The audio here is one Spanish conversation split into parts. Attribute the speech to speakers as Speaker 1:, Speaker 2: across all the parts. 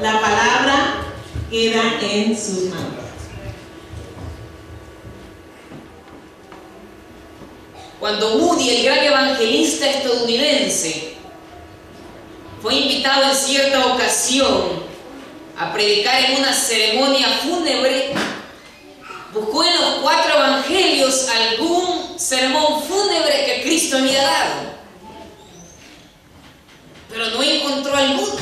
Speaker 1: la palabra queda en sus manos.
Speaker 2: Cuando Moody, el gran evangelista estadounidense, fue invitado en cierta ocasión a predicar en una ceremonia fúnebre, buscó en los 4 evangelios algún sermón fúnebre que Cristo había dado, pero no encontró alguno.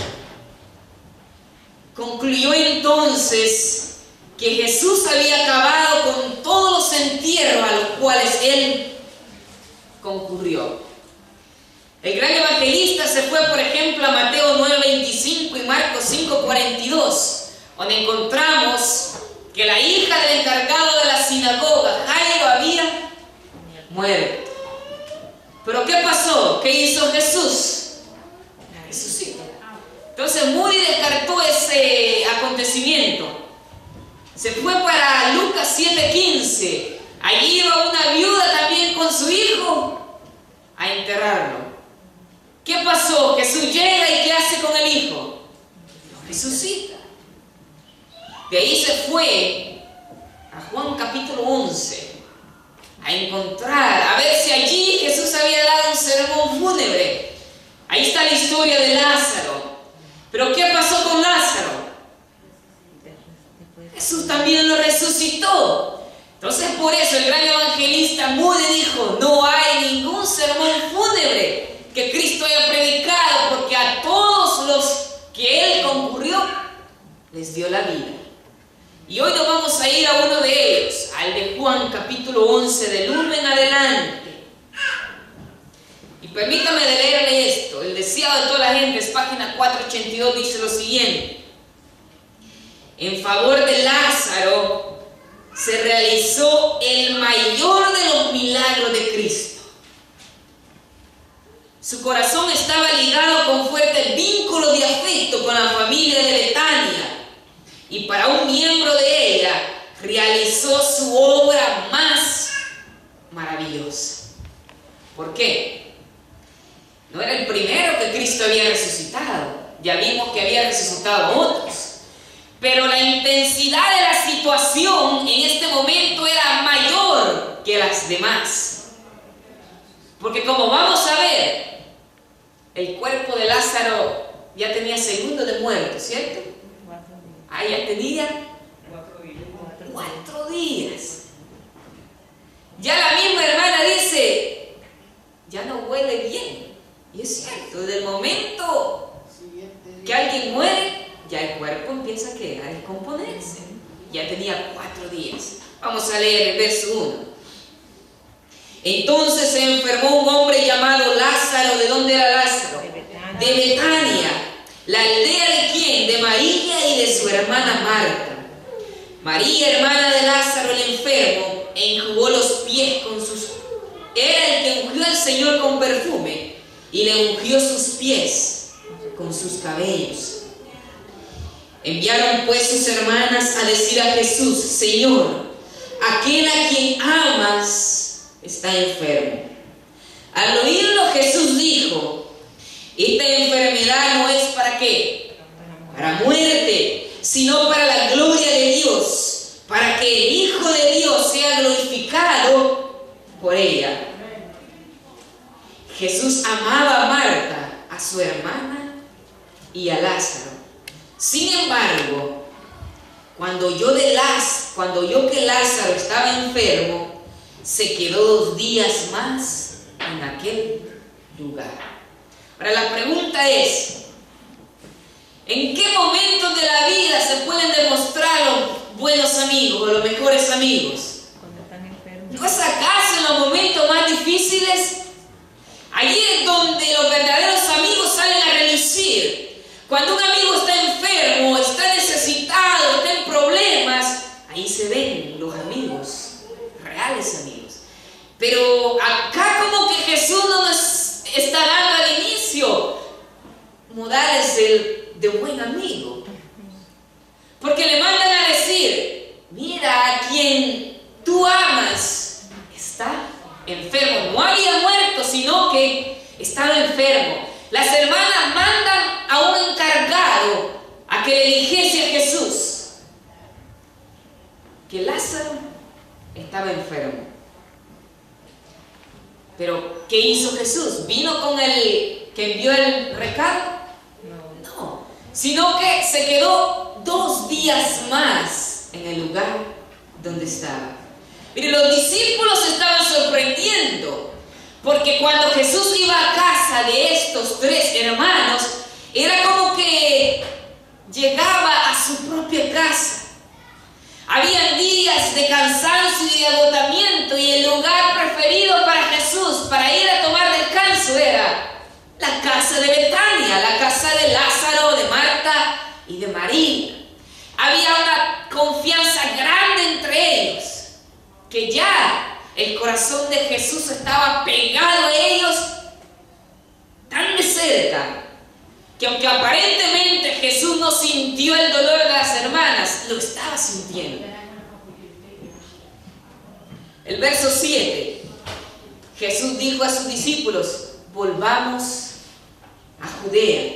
Speaker 2: Concluyó entonces que Jesús había acabado con todos los entierros a los cuales él concurrió. El gran evangelista se fue, por ejemplo, a Mateo 9:25 y Marcos 5:42, donde encontramos que la hija del encargado de la sinagoga, Jairo, había muerto. ¿Pero qué pasó? ¿Qué hizo Jesús? Resucitó. Entonces Moody descartó ese acontecimiento. Se fue para Lucas 7:15. Allí iba una viuda también con su hijo a enterrarlo. ¿Qué pasó? Jesús llega y ¿qué hace con el hijo? Lo resucita. De ahí se fue a Juan capítulo 11 a encontrar, a ver si allí Jesús había dado un sermón fúnebre. Ahí está la historia de Lázaro. Pero ¿qué pasó con Lázaro? Jesús también lo resucitó. Entonces por eso el gran evangelista Moody dijo, no hay ningún sermón fúnebre que Cristo haya predicado, porque a todos los que él concurrió les dio la vida. Y hoy nos vamos a ir a uno de ellos, al de Juan capítulo 11, del 1 en adelante. Y permítame de leerle esto. El deseado de toda la gente, es página 482, dice lo siguiente: en favor de Lázaro se realizó el mayor de los milagros de Cristo. Su corazón estaba ligado con fuerte vínculo de afecto con la familia de Betania, y para un miembro de ella realizó su obra más maravillosa. ¿Por qué? No era el primero que Cristo había resucitado. Ya vimos que había resucitado otros. Pero la intensidad de la situación en este momento era mayor que las demás. Porque como vamos a ver, el cuerpo de Lázaro ya tenía segundos de muerto, ¿cierto? Ah, ya tenía 4 días. Ya la misma hermana dice, ya no huele bien. Y es cierto, desde el momento que alguien muere, ya el cuerpo empieza a descomponerse. Ya tenía 4 días. Vamos a leer el verso 1. Entonces se enfermó un hombre llamado Lázaro. ¿De dónde era Lázaro? De Betania. ¿La aldea de quién? De María y de su hermana Marta. María, hermana de Lázaro el enfermo, enjugó los pies con sus... Era el que ungió al Señor con perfume, y le ungió sus pies con sus cabellos. Enviaron pues sus hermanas a decir a Jesús, Señor, aquel a quien amas está enfermo. Al oírlo Jesús dijo, esta enfermedad no es para qué, para muerte, sino para la gloria de Dios, para que el Hijo de Dios sea glorificado por ella. Jesús amaba a Marta, a su hermana y a Lázaro. Sin embargo, cuando oyó que Lázaro estaba enfermo, se quedó 2 días más en aquel lugar. Ahora la pregunta es, ¿en qué momentos de la vida se pueden demostrar los buenos amigos o los mejores amigos?
Speaker 3: Cuando están enfermos.
Speaker 2: ¿No es acaso en los momentos más difíciles? Allí es donde los verdaderos amigos salen a relucir. Cuando un amigo está enfermo, está necesitado, está en problemas, ahí se ven los amigos, reales amigos. Pero acá como que Jesús no nos está dando al inicio modales de buen amigo. Porque le mandan a decir, mira, a quien tú amas está enfermo. No había muerto, sino que estaba enfermo. Las hermanas mandan a un encargado a a que le dijese a Jesús que Lázaro estaba enfermo. Pero, ¿qué hizo Jesús? ¿Vino con el que envió el recado? No, sino que se quedó 2 días más en el lugar donde estaba. Mire, los discípulos estaban sorprendiendo, porque cuando Jesús iba a casa de estos 3 hermanos, era como que llegaba a su propia casa. Habían días de cansancio y de agotamiento, y el lugar preferido para Jesús para ir a tomar descanso era la casa de Betania, la casa de Lázaro, de Marta y de María. Había una confianza grande entre ellos, que ya el corazón de Jesús estaba pegado a ellos tan de cerca, que aunque aparentemente Jesús no sintió el dolor de las hermanas, lo estaba sintiendo. El verso 7, Jesús dijo a sus discípulos: volvamos a Judea.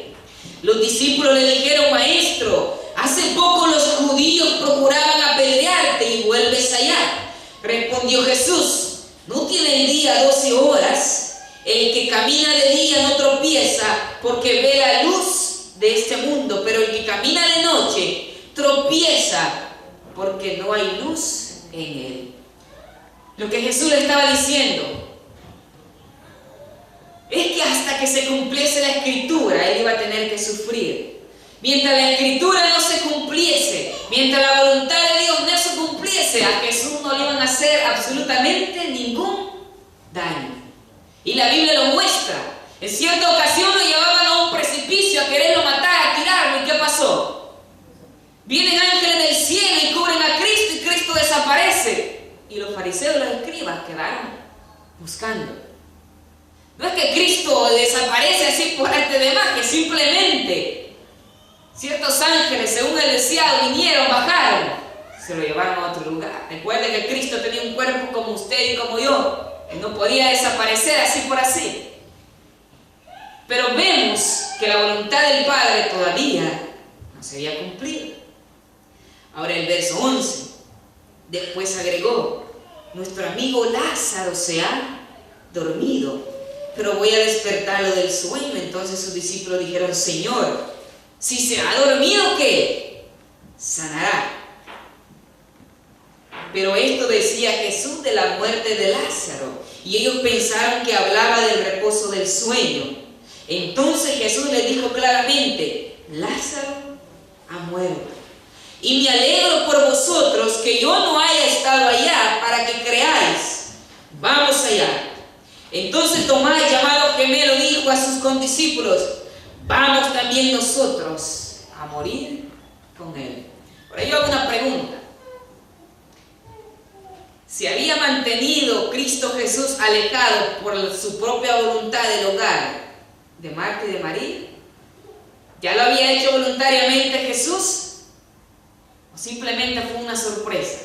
Speaker 2: Los discípulos le dijeron: Maestro, hace poco los judíos procuraban apedrearte y vuelves allá. Respondió Jesús: ¿no tiene el día 12 horas? El que camina de día no tropieza porque ve la luz de este mundo, pero el que camina de noche tropieza porque no hay luz en él. Lo que Jesús le estaba diciendo es que hasta que se cumpliese la Escritura, él iba a tener que sufrir. Mientras la Escritura no se cumpliese, mientras la voluntad de Dios no se cumpliese, a Jesús no le iban a hacer absolutamente ningún daño. Y la Biblia lo muestra. En cierta ocasión lo llevaban a un precipicio a quererlo matar, a tirarlo. ¿Y qué pasó? Vienen ángeles del cielo y cubren a Cristo, y Cristo desaparece. Y los fariseos y los escribas quedaron buscando. No es que Cristo desaparece así por arte de magia, simplemente ciertos ángeles, según el deseado, vinieron, bajaron, se lo llevaron a otro lugar. Recuerden que Cristo tenía un cuerpo como usted y como yo. Él no podía desaparecer así por así. Pero vemos que la voluntad del Padre todavía no se había cumplido. Ahora el verso 11, después agregó: nuestro amigo Lázaro se ha dormido, pero voy a despertarlo del sueño. Entonces sus discípulos dijeron: Señor, si se ha dormido, ¿qué? Sanará. Pero esto decía Jesús de la muerte de Lázaro, y ellos pensaron que hablaba del reposo del sueño. Entonces Jesús les dijo claramente: Lázaro ha muerto, y me alegro por vosotros que yo no haya estado allá para que creáis. Vamos allá. Entonces Tomás, llamado Gemelo, dijo a sus condiscípulos: vamos también nosotros a morir con él. Ahora yo hago una pregunta. ¿Se había mantenido Cristo Jesús alejado por su propia voluntad del hogar de Marta y de María? ¿Ya lo había hecho voluntariamente Jesús? ¿O simplemente fue una sorpresa?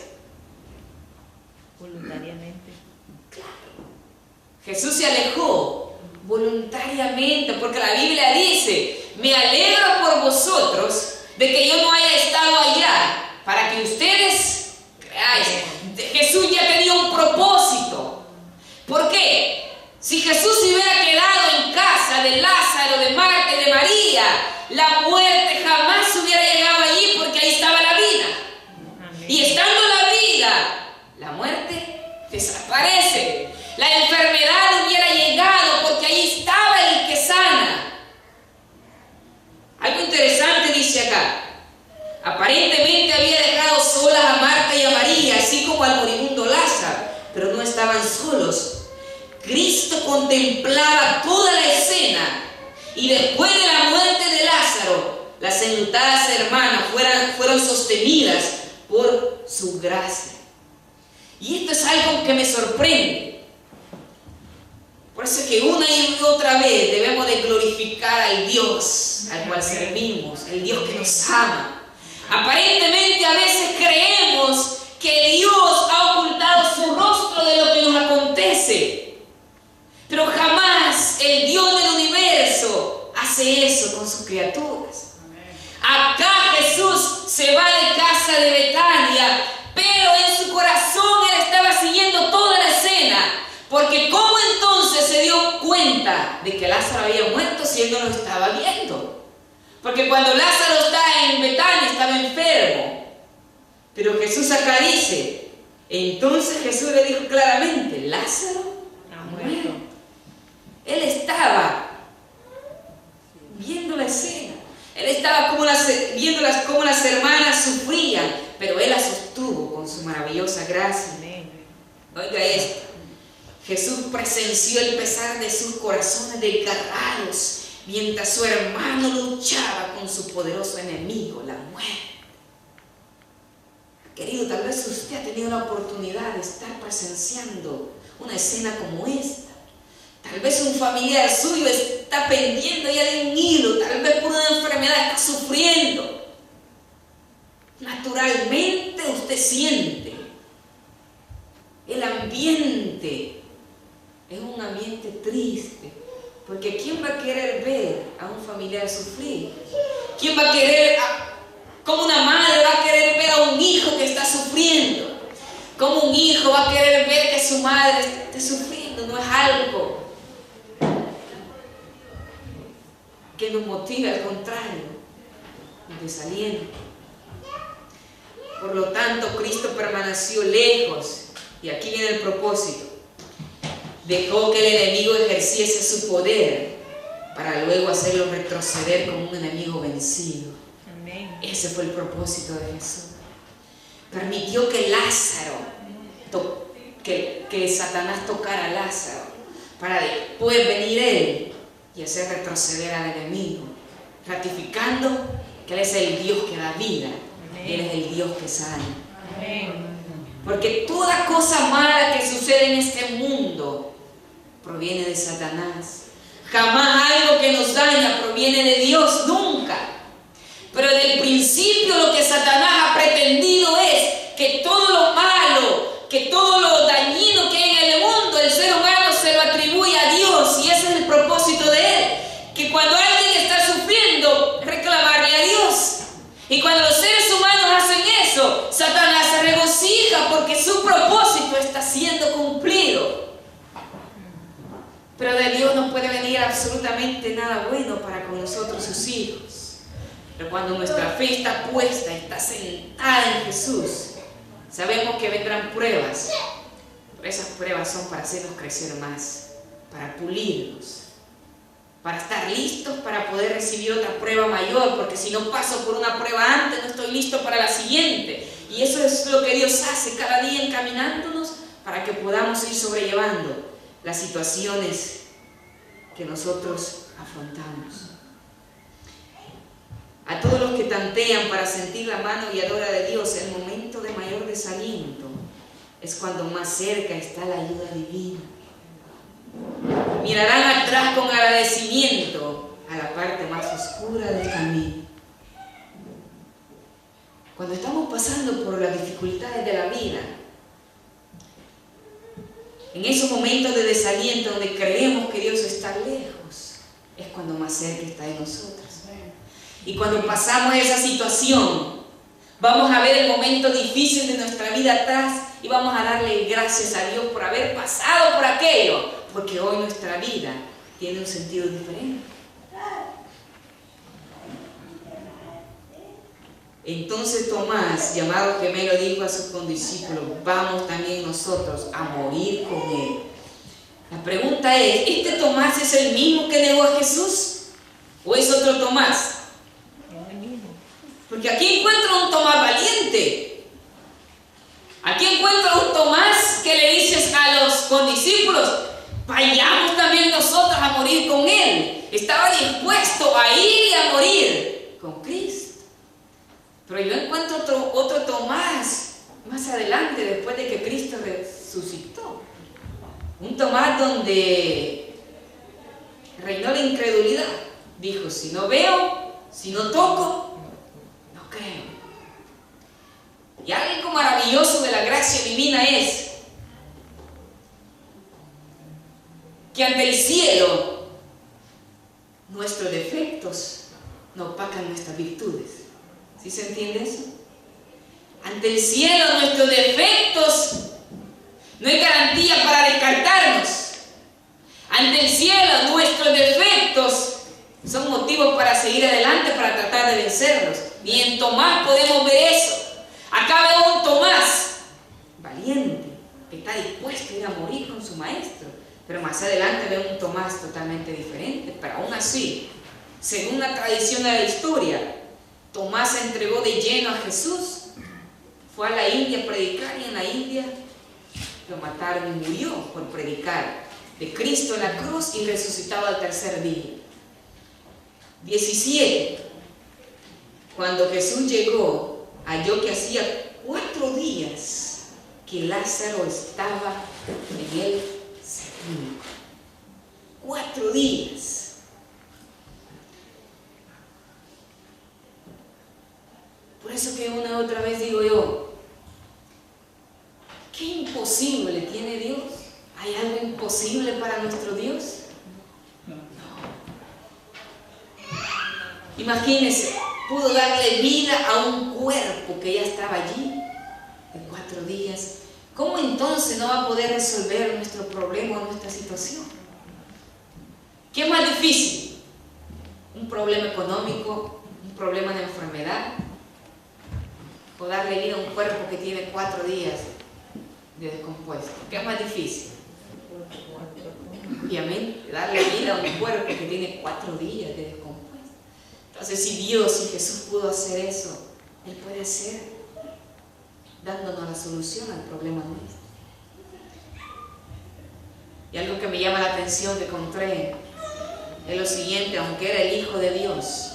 Speaker 3: Voluntariamente.
Speaker 2: Claro. Jesús se alejó voluntariamente, porque la Biblia dice: me alegro por vosotros de que yo no haya estado allá para que ustedes creáis. Jesús ya tenía un propósito. ¿Por qué? Si Jesús se hubiera quedado en casa de Lázaro, de Marta y de María, la muerte jamás hubiera llegado allí, porque ahí estaba la vida.
Speaker 3: Amén.
Speaker 2: Y estando la vida, la muerte desaparece. La enfermedad hubiera llegado, porque ahí estaba el que sana. Algo interesante dice acá: aparentemente había dejado solas a Marta y a María, así como al moribundo Lázaro, pero no estaban solos. Cristo contemplaba toda la escena, y después de la muerte de Lázaro, las enlutadas hermanas fueron sostenidas por su gracia. Y esto es algo que me sorprende. Por eso es que una y otra vez debemos de glorificar al Dios al cual servimos, el Dios que nos ama. Aparentemente a veces creemos que Dios ha ocultado su rostro de lo que nos acontece, pero jamás el Dios del universo hace eso con sus criaturas. Acá Porque ¿cómo entonces se dio cuenta de que Lázaro había muerto si él no lo estaba viendo? Porque cuando Lázaro está en Betania estaba enfermo. Pero Jesús acá dice, entonces Jesús le dijo claramente, Lázaro ha muerto. Él estaba viendo la escena. Él estaba viendo cómo las hermanas sufrían, pero él las sostuvo con su maravillosa gracia. Oiga esto. Jesús presenció el pesar de sus corazones desgarrados mientras su hermano luchaba con su poderoso enemigo, la muerte. Querido, tal vez usted ha tenido la oportunidad de estar presenciando una escena como esta. Tal vez un familiar suyo está pendiendo ya de un hilo, tal vez por una enfermedad está sufriendo. Naturalmente usted siente. El ambiente es un ambiente triste, porque ¿quién va a querer ver a un familiar sufrir? ¿Quién va a querer, como una madre va a querer ver a un hijo que está sufriendo? ¿Cómo un hijo va a querer ver que su madre esté sufriendo? No es algo que nos motive, al contrario, nos desalienta. Por lo tanto, Cristo permaneció lejos, y aquí viene el propósito. Dejó que el enemigo ejerciese su poder para luego hacerlo retroceder como un enemigo vencido. Amén. Ese fue el propósito de Jesús. Permitió que Lázaro, que Satanás tocara a Lázaro, para después venir él y hacer retroceder al enemigo, ratificando que Él es el Dios que da vida. Amén. Y Él es el Dios que sana. Amén. Porque toda cosa mala que sucede en este mundo proviene de Satanás. Jamás algo que nos daña proviene de Dios, nunca. Pero desde el principio lo que Satanás ha pretendido es que todo lo malo, que todo lo dañino que hay en el mundo, el ser humano se lo atribuye a Dios, y ese es el propósito de él. Que cuando alguien está sufriendo, reclamarle a Dios. Y cuando los seres humanos hacen eso, Satanás se regocija porque su propósito está siendo cumplido. Pero de Dios no puede venir absolutamente nada bueno para con nosotros, sus hijos. Pero cuando nuestra fe está puesta, está sentada en Jesús, sabemos que vendrán pruebas. Pero esas pruebas son para hacernos crecer más, para pulirnos, para estar listos para poder recibir otra prueba mayor, porque si no paso por una prueba antes, no estoy listo para la siguiente. Y eso es lo que Dios hace cada día, encaminándonos para que podamos ir sobrellevando las situaciones que nosotros afrontamos. A todos los que tantean para sentir la mano guiadora de Dios, el momento de mayor desaliento es cuando más cerca está la ayuda divina. Mirarán atrás con agradecimiento a la parte más oscura del camino. Cuando estamos pasando por las dificultades de la vida, en esos momentos de desaliento donde creemos que Dios está lejos, es cuando más cerca está de nosotros. Y cuando pasamos esa situación, vamos a ver el momento difícil de nuestra vida atrás y vamos a darle gracias a Dios por haber pasado por aquello, porque hoy nuestra vida tiene un sentido diferente. Entonces Tomás, llamado gemelo, dijo a sus condiscípulos: vamos también nosotros a morir con él. La pregunta es, ¿este Tomás es el mismo que negó a Jesús? ¿O es otro Tomás? Porque aquí encuentro un Tomás valiente. Aquí encuentro un Tomás que le dice a los condiscípulos: vayamos también nosotros a morir con él. Estaba dispuesto a ir y a morir con Cristo. Pero yo encuentro otro Tomás más adelante, después de que Cristo resucitó. Un Tomás donde reinó la incredulidad. Dijo: si no veo, si no toco, no creo. Y algo maravilloso de la gracia divina es que ante el cielo nuestros defectos no opacan nuestras virtudes. ¿Sí se entiende eso? Ante el cielo nuestros defectos no es garantía para descartarnos. ante el cielo, nuestros defectos son motivos para seguir adelante, para tratar de vencerlos. Y en Tomás podemos ver eso. Acá veo un Tomás valiente, que está dispuesto a ir a morir con su maestro. Pero más adelante veo un Tomás totalmente diferente. Pero aún así, según la tradición de la historia, Tomás se entregó de lleno a Jesús. Fue a la India a predicar y en la India lo mataron y murió por predicar de Cristo en la cruz y resucitado al tercer día. 17. Cuando Jesús llegó, halló que hacía 4 días que Lázaro estaba en el sepulcro. 4 días. Por eso que una y otra vez digo yo, ¿qué imposible tiene Dios? ¿Hay algo imposible para nuestro Dios? No. Imagínense, pudo darle vida a un cuerpo que ya estaba allí de 4 días. ¿Cómo entonces no va a poder resolver nuestro problema o nuestra situación? ¿Qué es más difícil? ¿Un problema económico? ¿Un problema de enfermedad? ¿O darle vida a un cuerpo que tiene 4 días de descompuesto? ¿Qué es más difícil? Obviamente, darle vida a un cuerpo que tiene 4 días de descompuesto. Entonces, si Dios y Jesús pudo hacer eso, Él puede hacer, dándonos la solución al problema nuestro. Y algo que me llama la atención que encontré es lo siguiente: aunque era el Hijo de Dios,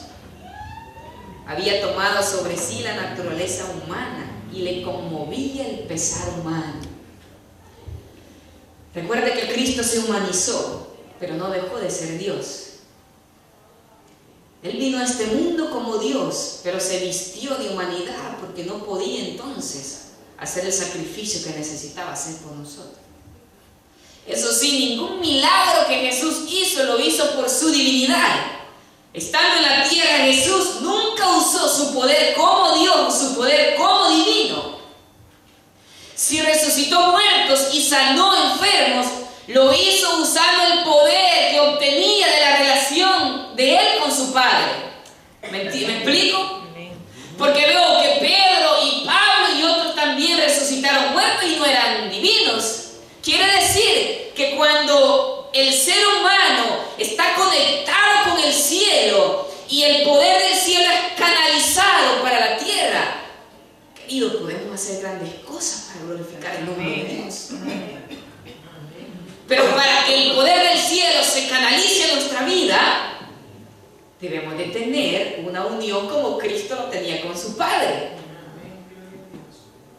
Speaker 2: había tomado sobre sí la naturaleza humana y le conmovía el pesar humano. Recuerde que Cristo se humanizó, pero no dejó de ser Dios. Él vino a este mundo como Dios, pero se vistió de humanidad porque no podía entonces hacer el sacrificio que necesitaba hacer por nosotros. Eso sí, ningún milagro que Jesús hizo lo hizo por su divinidad. Estando en la tierra, Jesús nunca usó su poder como Dios, su poder como divino. Si resucitó muertos y sanó enfermos, lo hizo usando el poder que obtenía de la relación de Él con su Padre. ¿Me explico? Porque veo que Pedro y Pablo y otros también resucitaron muertos y no eran divinos. Quiere decir que cuando el ser humano está conectado con el cielo y el poder del cielo es canalizado para la tierra, querido, podemos hacer grandes cosas para glorificar el nombre de Dios. Pero para que el poder del cielo se canalice en nuestra vida, debemos de tener una unión como Cristo lo tenía con su Padre.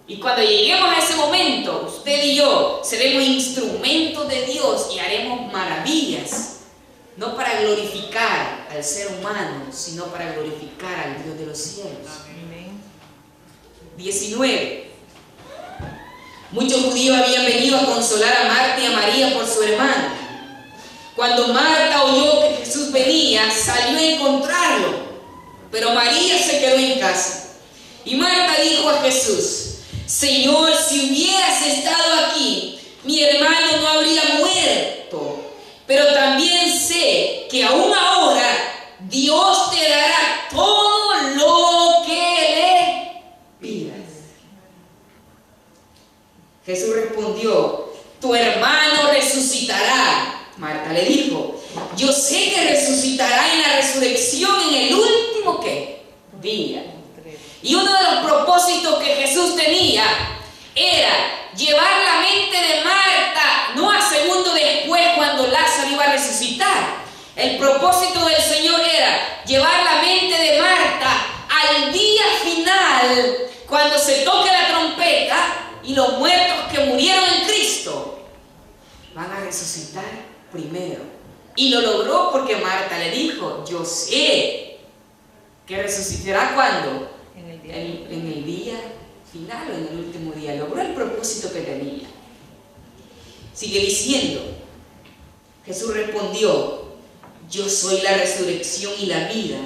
Speaker 2: Y cuando lleguemos a ese momento, usted y yo seremos instrumentos de Dios y haremos maravillas, no para glorificar al ser humano, sino para glorificar al Dios de los cielos. 19. Muchos judíos habían venido a consolar a Marta y a María por su hermano. Cuando Marta oyó que Jesús venía, salió a encontrarlo, pero María se quedó en casa. Y Marta dijo a Jesús: Señor, si hubieras estado aquí, mi hermano no habría muerto. Pero también sé que aún ahora Dios te dará todo lo que le pidas. Jesús respondió: tu hermano resucitará. Marta le dijo: yo sé que resucitará en la resurrección en el último ¿qué? Día. Y uno de los propósitos que Jesús tenía era llevar la mente de Marta no a segundo después cuando Lázaro iba a resucitar. El propósito del Señor era llevar la mente de Marta al día final, cuando se toque la trompeta y los muertos que murieron en Cristo van a resucitar primero. Y lo logró porque Marta le dijo: yo sé que resucitará ¿cuándo? En el día final o en el último día. Logró el propósito que tenía. Sigue diciendo, Jesús respondió: yo soy la resurrección y la vida.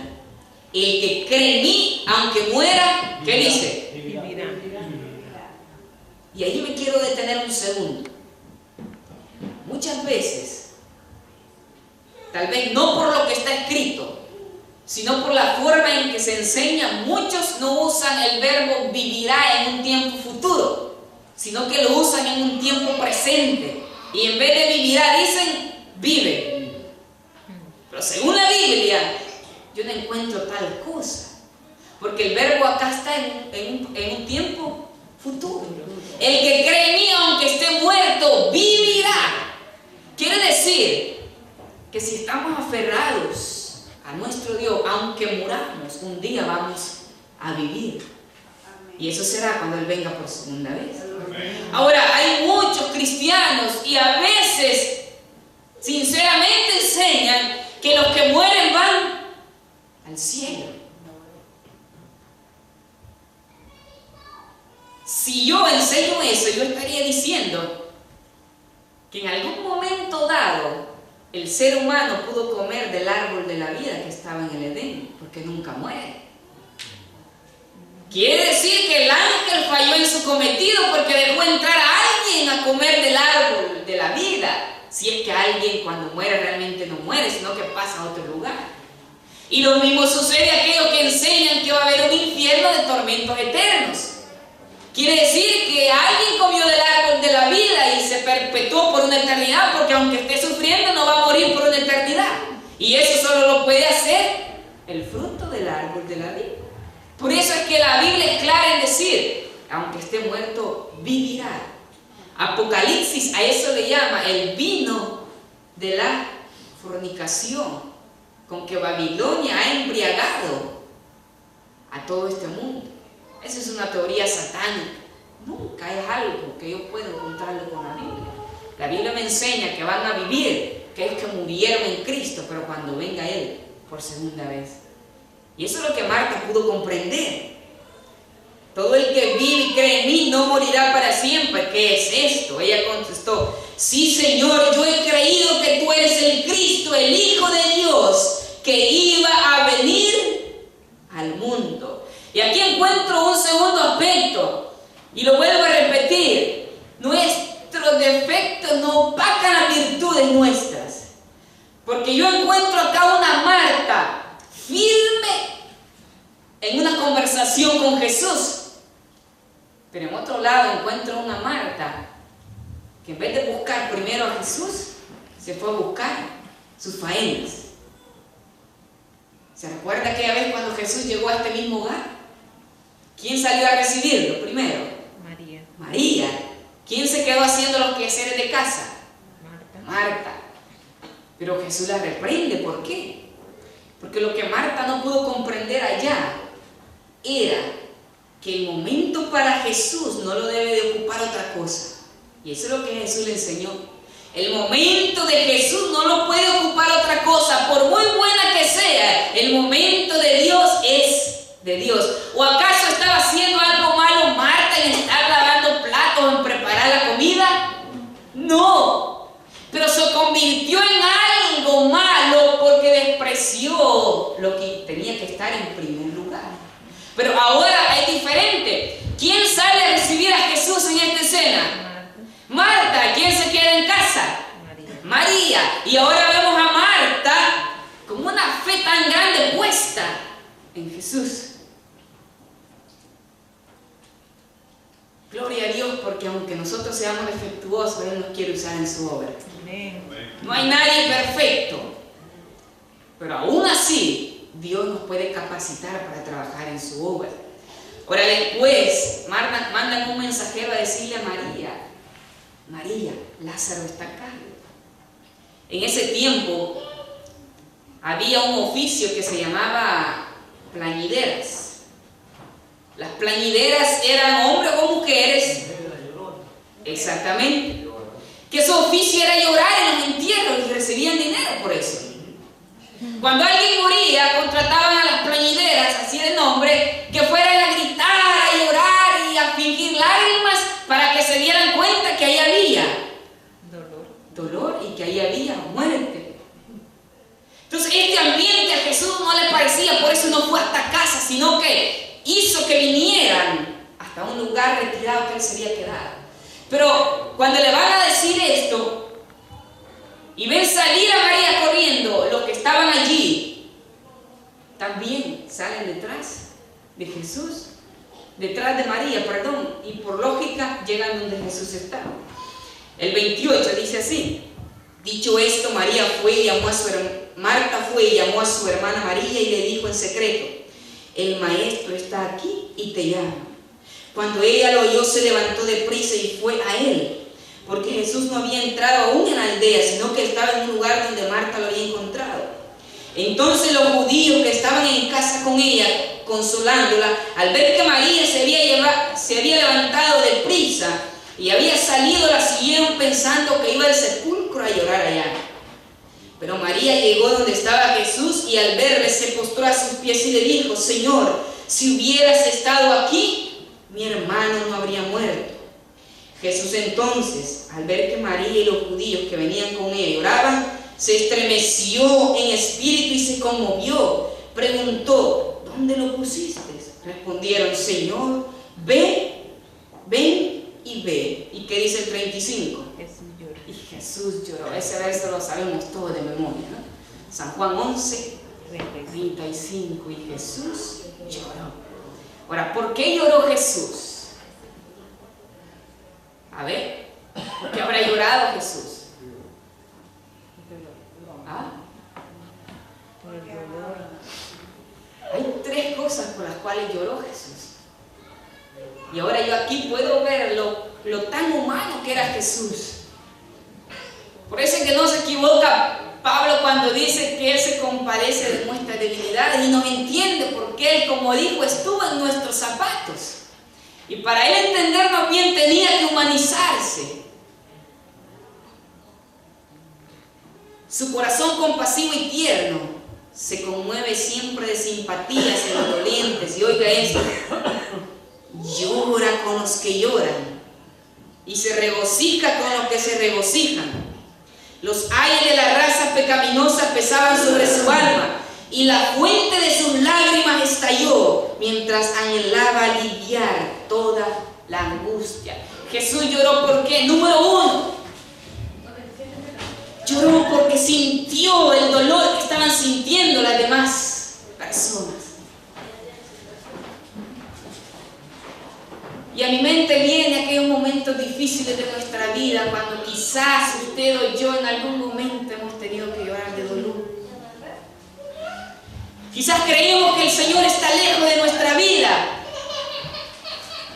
Speaker 2: El que cree en mí, aunque muera, ¿qué dice? Vivirá. Y ahí me quiero detener un segundo. Muchas veces tal vez no por lo que está escrito, sino por la forma en que se enseña. Muchos no usan el verbo vivirá en un tiempo futuro, sino que lo usan en un tiempo presente. Y en vez de vivirá dicen vive. Pero según la Biblia, yo no encuentro tal cosa, porque el verbo acá está en un tiempo futuro. El que cree en mí, aunque esté muerto, vivirá. Quiere decir que si estamos aferrados a nuestro Dios, aunque muramos, un día vamos a vivir. Y eso será cuando Él venga por segunda vez. Ahora, hay muchos cristianos y a veces, sinceramente, enseñan que los que mueren van al cielo. Si yo enseño eso, yo estaría diciendo que en algún momento dado el ser humano pudo comer del árbol de la vida que estaba en el Edén, porque nunca muere. Quiere decir que el ángel falló en su cometido porque dejó entrar a alguien a comer del árbol de la vida. Si es que alguien cuando muere realmente no muere, sino que pasa a otro lugar. Y lo mismo sucede a aquellos que enseñan que va a haber un infierno de tormentos eternos. Quiere decir que alguien comió del árbol de la vida y se perpetuó por una eternidad, porque aunque esté sufriendo no va a morir por una eternidad. Y eso solo lo puede hacer el fruto del árbol de la vida. Por eso es que la Biblia es clara en decir, aunque esté muerto, vivirá. Apocalipsis a eso le llama el vino de la fornicación, con que Babilonia ha embriagado a todo este mundo. Esa es una teoría satánica. Nunca es algo que yo pueda encontrarlo con la Biblia. La Biblia me enseña que van a vivir, que es que murieron en Cristo, pero cuando venga Él por segunda vez. Y eso es lo que Marta pudo comprender. Todo el que vive y cree en mí no morirá para siempre. ¿Qué es esto? Ella contestó, sí, Señor, yo he creído que tú eres el Cristo, el Hijo de Dios, que iba a venir al mundo. Y aquí encuentro un segundo aspecto, y lo vuelvo a repetir. Nuestros defectos no opacan las virtudes nuestras, porque yo encuentro acá una Marta firme en una conversación con Jesús, pero en otro lado encuentro una Marta que en vez de buscar primero a Jesús, se fue a buscar sus faenas. ¿Se recuerda aquella vez cuando Jesús llegó a este mismo hogar? ¿Quién salió a recibirlo primero?
Speaker 3: María.
Speaker 2: María. ¿Quién se quedó haciendo los quehaceres de casa? Marta. Pero Jesús la reprende. ¿Por qué? Porque lo que Marta no pudo comprender allá era que el momento para Jesús no lo debe de ocupar otra cosa. Y eso es lo que Jesús le enseñó. El momento de Jesús no lo puede ocupar otra cosa, por muy buena que sea. El momento de Dios es de Dios. ¿O acaso estaba haciendo algo malo Marta en estar lavando platos, en preparar la comida? No, pero se convirtió en algo malo porque despreció lo que tenía que estar en primer lugar. Pero ahora es diferente. ¿Quién sale a recibir a Jesús en esta escena? Marta. ¿Quién se queda en casa? María. Y ahora vemos a Marta con una fe tan grande puesta en Jesús. Gloria a Dios, porque aunque nosotros seamos defectuosos, Él nos quiere usar en su obra. No hay nadie perfecto, pero aún así Dios nos puede capacitar para trabajar en su obra. Ahora después mandan un mensajero a decirle a María, María, Lázaro está acá. En ese tiempo había un oficio que se llamaba plañideras. Las plañideras eran hombres o mujeres, exactamente, que su oficio era llorar en los entierros y recibían dinero por eso. Cuando alguien moría, contrataban a las plañideras, así de nombre, que fueran a gritar, a llorar y a fingir lágrimas para que se dieran cuenta que ahí había dolor y que ahí había muerte. Entonces este ambiente a Jesús no le parecía, por eso no fue hasta casa, sino que hizo que vinieran hasta un lugar retirado que él se había quedado. Pero cuando le van a decir esto, y ven salir a María corriendo, los que estaban allí también salen detrás de Jesús, detrás de María, perdón, y por lógica llegan donde Jesús estaba. El 28 dice así: dicho esto, Marta fue y llamó a su hermana María y le dijo en secreto: el maestro está aquí y te llama. Cuando ella lo oyó, se levantó deprisa y fue a él, porque Jesús no había entrado aún en la aldea, sino que estaba en un lugar donde Marta lo había encontrado. Entonces los judíos que estaban en casa con ella, consolándola, al ver que María se había levantado deprisa y había salido, la siguieron pensando que iba al sepulcro a llorar allá. Pero María llegó donde estaba Jesús y al verle se postró a sus pies y le dijo: Señor, si hubieras estado aquí, mi hermano no habría muerto. Jesús entonces, al ver que María y los judíos que venían con ella lloraban, se estremeció en espíritu y se conmovió. Preguntó: ¿dónde lo pusiste? Respondieron: Señor, ven y ve. ¿Y qué dice el 35? Y Jesús lloró. Ese verso lo sabemos todos de memoria, ¿no? San Juan 11, 35. Y Jesús lloró. Ahora, ¿por qué lloró Jesús? A ver, ¿por qué habrá llorado Jesús? ¿Ah? Hay tres cosas por las cuales lloró Jesús. Y ahora yo aquí puedo ver lo tan humano que era Jesús. Por eso es que no se equivoca Pablo cuando dice que Él se compadece de nuestras debilidades y nos entiende, porque Él, como dijo, estuvo en nuestros zapatos. Y para Él entendernos bien tenía que humanizarse. Su corazón compasivo y tierno se conmueve siempre de simpatía hacia los dolientes. Y oiga esto: llora con los que lloran y se regocija con los que se regocijan. Los ayes de la raza pecaminosa pesaban sobre su alma y la fuente de sus lágrimas estalló mientras anhelaba aliviar toda la angustia. Jesús lloró porque, número uno, lloró porque sintió el dolor que estaban sintiendo las demás personas. Y a mi mente viene aquellos momentos difíciles de nuestra vida, cuando quizás usted o yo en algún momento hemos tenido que llorar de dolor. Quizás creemos que el Señor está lejos de nuestra vida,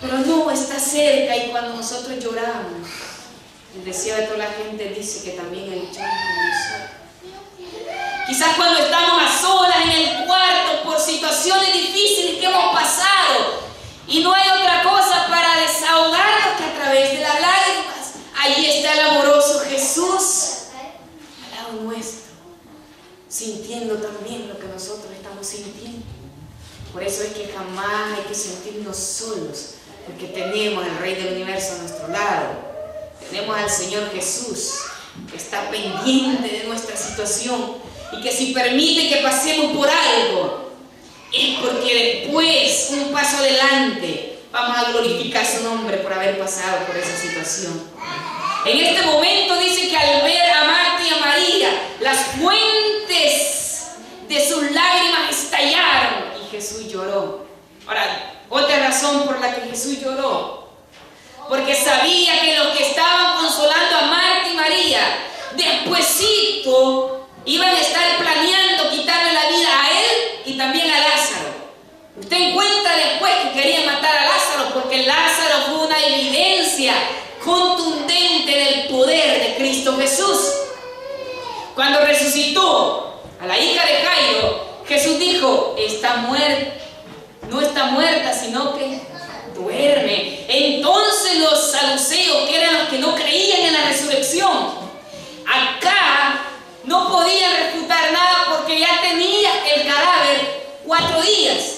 Speaker 2: pero no, está cerca. Y cuando nosotros lloramos, el deseo de toda la gente dice que también Él llora con nosotros. Quizás cuando estamos a solas en el cuarto por situaciones difíciles que hemos pasado, y no hay otra cosa para desahogarnos que a través de las lágrimas, allí está el amoroso Jesús al lado nuestro, sintiendo también lo que nosotros estamos sintiendo. Por eso es que jamás hay que sentirnos solos, porque tenemos al Rey del Universo a nuestro lado. Tenemos al Señor Jesús, que está pendiente de nuestra situación y que si permite que pasemos por algo, es porque después, un paso adelante, vamos a glorificar su nombre por haber pasado por esa situación. En este momento dice que al ver a Marta y a María, las fuentes de sus lágrimas estallaron y Jesús lloró. Ahora, otra razón por la que Jesús lloró: porque sabía que los que estaban consolando a Marta y María, despuesito iban a estar planeando quitarle la vida a él y también a Lázaro. Usted encuentra después que querían matar a Lázaro, porque Lázaro fue una evidencia contundente del poder de Cristo Jesús. Cuando resucitó a la hija de Jairo, Jesús dijo: está muerta, no está muerta, sino que duerme. Entonces los saduceos, que eran los que no creían en la resurrección, acá no podían refutar nada porque ya tenía el cadáver 4 días.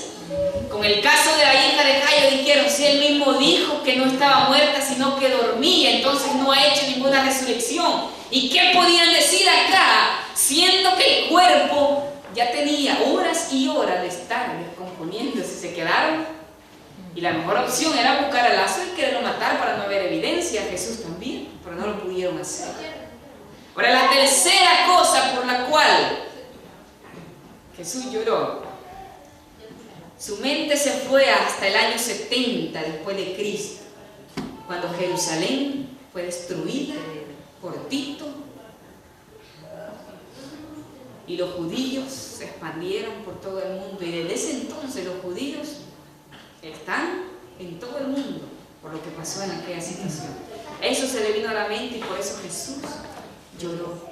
Speaker 2: Con el caso de la hija de Jairo dijeron: si él mismo dijo que no estaba muerta sino que dormía, entonces no ha hecho ninguna resurrección. ¿Y qué podían decir acá, siendo que el cuerpo ya tenía horas y horas de estar descomponiéndose? Se quedaron, y la mejor opción era buscar a Lázaro y quererlo matar para no haber evidencia. A Jesús también, pero no lo pudieron hacer. Ahora, la tercera cosa por la cual Jesús lloró, su mente se fue hasta el año 70 después de Cristo, cuando Jerusalén fue destruida por Tito y los judíos se expandieron por todo el mundo, y desde ese entonces los judíos están en todo el mundo por lo que pasó en aquella situación. Eso se le vino a la mente y por eso Jesús lloró.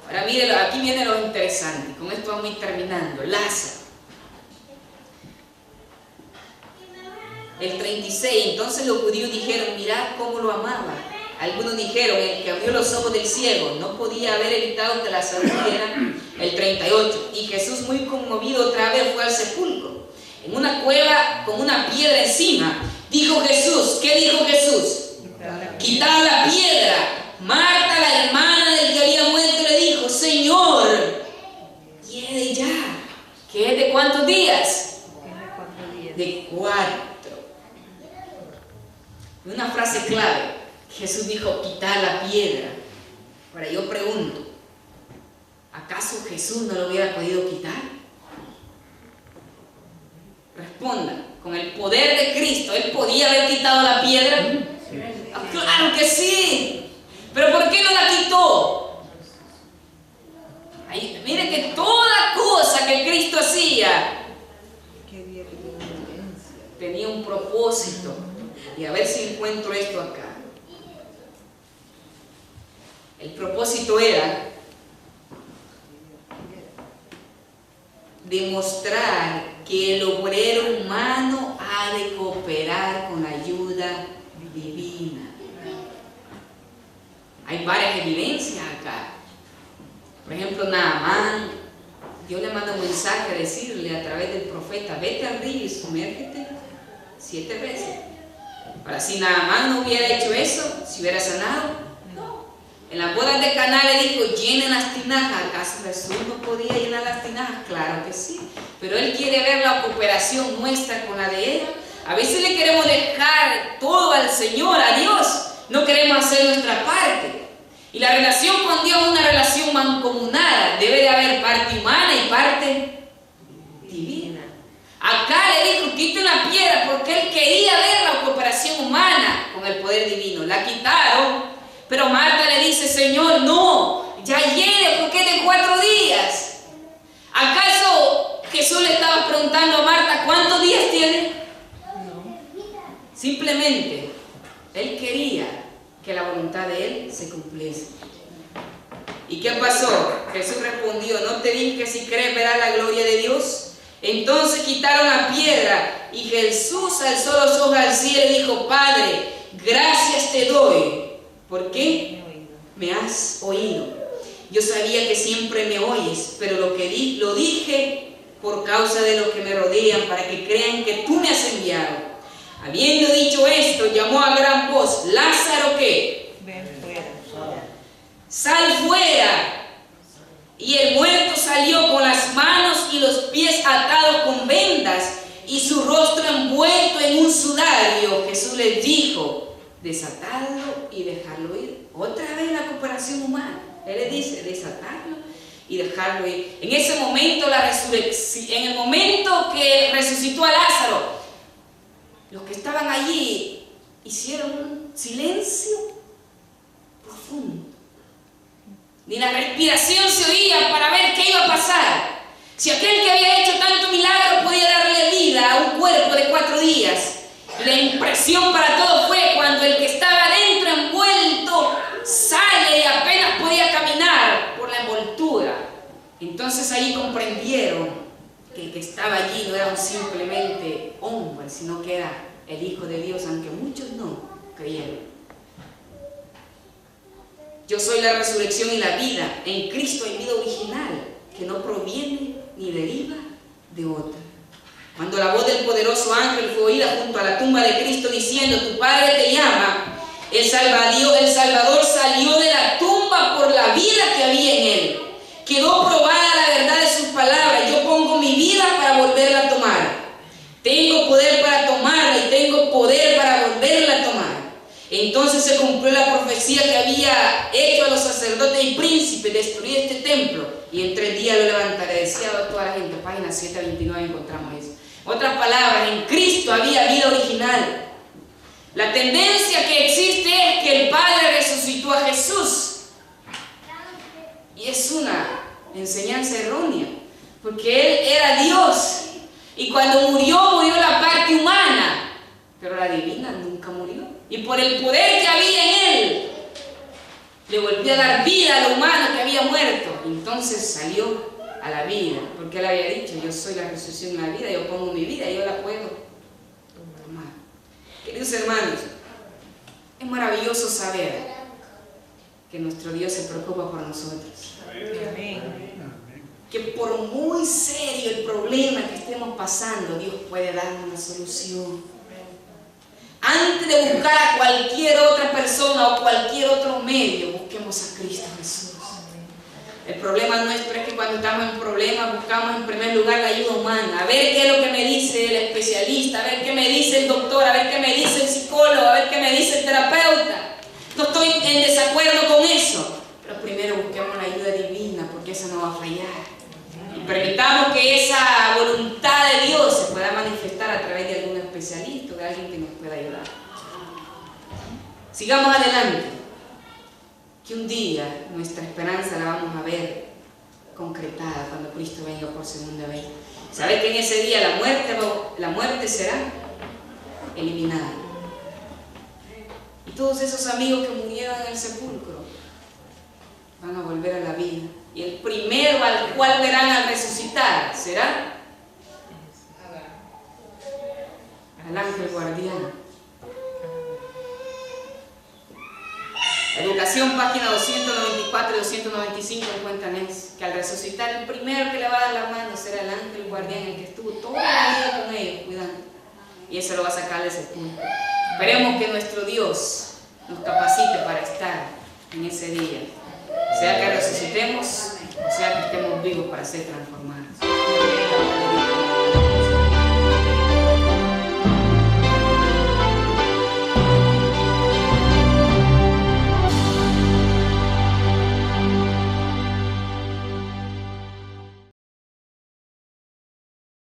Speaker 2: Ahora mírenlo, aquí viene lo interesante, con esto vamos a ir terminando. Lázaro. El 36, entonces los judíos dijeron, mirad cómo lo amaba. Algunos dijeron, el que abrió los ojos del ciego no podía haber evitado que Lázaro muriera. El 38, y Jesús, muy conmovido otra vez, fue al sepulcro. En una cueva con una piedra encima, dijo Jesús, ¿qué dijo Jesús? Quitad la piedra. Marta, la hermana del que había muerto, le dijo, Señor, hiede ya. ¿Qué es de cuántos días? De 4. Una frase clave. Jesús dijo, quitad la piedra. Ahora yo pregunto, ¿acaso Jesús no lo hubiera podido quitar? Respondan, con el poder de Cristo, ¿Él podía haber quitado la piedra? ¡Claro que sí! ¿Pero por qué no la quitó? Ahí, miren que toda cosa que Cristo hacía tenía un propósito. Y a ver si encuentro esto acá. El propósito era demostrar que el obrero humano ha de cooperar con la ayuda divina. Hay varias evidencias acá. Por ejemplo, Naamán, Dios le manda un mensaje a decirle a través del profeta, vete al río y sumérgete 7 veces. Ahora, si Naamán no hubiera hecho eso, si hubiera sanado, en las bodas de Caná le dijo, llenen las tinajas. ¿Acaso Jesús no podía llenar las tinajas? Claro que sí, pero Él quiere ver la cooperación nuestra con la de Él. A veces le queremos dejar todo al Señor, a Dios, no queremos hacer nuestra parte. Y la relación con Dios es una relación mancomunada, debe de haber parte humana y parte divina. Acá le dijo, quiten la piedra, porque Él quería ver la cooperación humana con el poder divino. La quitaron, pero Marta le dice, Señor, no, ya llegue, porque es de 4 días. ¿Acaso Jesús le estaba preguntando a Marta, ¿cuántos días tiene? No. Simplemente, Él quería que la voluntad de Él se cumpliese. ¿Y qué pasó? Jesús respondió, ¿no te dije que si crees verás la gloria de Dios? Entonces quitaron la piedra y Jesús alzó los ojos al cielo y dijo, Padre, gracias te doy. ¿Por qué? Me has oído. Yo sabía que siempre me oyes, pero lo dije por causa de los que me rodean, para que crean que tú me has enviado. Habiendo dicho esto, llamó a gran voz, Lázaro, ¿qué? Ven fuera. Sal fuera. Y el muerto salió con las manos y los pies atados con vendas y su rostro envuelto en un sudario. Jesús les dijo, desatadlo y dejarlo ir. Otra vez la cooperación humana. Él les dice, desatarlo y dejarlo ir. En ese momento, en el momento que resucitó a Lázaro, los que estaban allí hicieron un silencio profundo. Ni la respiración se oía para ver qué iba a pasar. Si aquel que había hecho tanto milagro podía darle vida a un cuerpo de 4 días, la impresión para todos fue cuando el que estaba adentro envuelto sale y apenas podía caminar por la envoltura. Entonces ahí comprendieron que el que estaba allí no era un simplemente hombre, sino que era el Hijo de Dios, aunque muchos no creyeron. Yo soy la resurrección y la vida. En Cristo hay vida original que no proviene ni deriva de otra. Cuando la voz del poderoso ángel fue oída junto a la tumba de Cristo diciendo, tu Padre te llama, el Salvador salió de la tumba por la vida que había en él. Quedó probada la verdad de sus palabras. Yo pongo mi vida para volverla a tomar. Tengo poder para tomarla y tengo poder para volverla a tomar. entonces se cumplió la profecía que había hecho a los sacerdotes y príncipes, destruir este templo y en 3 días lo levantaré. Decía toda la gente, página 729 encontramos eso. Otras palabras, en Cristo había vida original. La tendencia que existe es que el Padre resucitó a Jesús. Y es una enseñanza errónea, porque Él era Dios. Y cuando murió la parte humana, pero la divina nunca murió. Y por el poder que había en Él, le volvió a dar vida a lo humano que había muerto. Entonces salió a la vida, porque Él había dicho, yo soy la resurrección y la vida, yo pongo mi vida y yo la puedo tomar. Queridos hermanos, es maravilloso saber que nuestro Dios se preocupa por nosotros.
Speaker 1: Amén.
Speaker 2: Que por muy serio el problema que estemos pasando, Dios puede darnos una solución. Antes de buscar a cualquier otra persona o cualquier otro medio, busquemos a Cristo Jesús. El problema nuestro es que cuando estamos en problemas buscamos en primer lugar la ayuda humana, a ver qué es lo que me dice el especialista, a ver qué me dice el doctor, a ver qué me dice el psicólogo, a ver qué me dice el terapeuta. No estoy en desacuerdo con eso, pero primero busquemos la ayuda divina, porque eso no va a fallar. Y permitamos que esa voluntad de Dios se pueda manifestar a través de algún especialista, de alguien que nos pueda ayudar. Sigamos adelante, que un día nuestra esperanza la vamos a ver concretada cuando Cristo venga por segunda vez. ¿Sabe que en ese día la muerte será eliminada? Y todos esos amigos que murieron en el sepulcro van a volver a la vida. Y el primero al cual verán al resucitar será al ángel guardián. Educación, página 294 y 295 encuentran eso, que al resucitar el primero que le va a dar la mano será el ángel guardián, el que estuvo toda la vida con ellos cuidando. Y eso lo va a sacar de ese punto. Esperemos que nuestro Dios nos capacite para estar en ese día, sea que resucitemos, o sea que estemos vivos para ser transformados.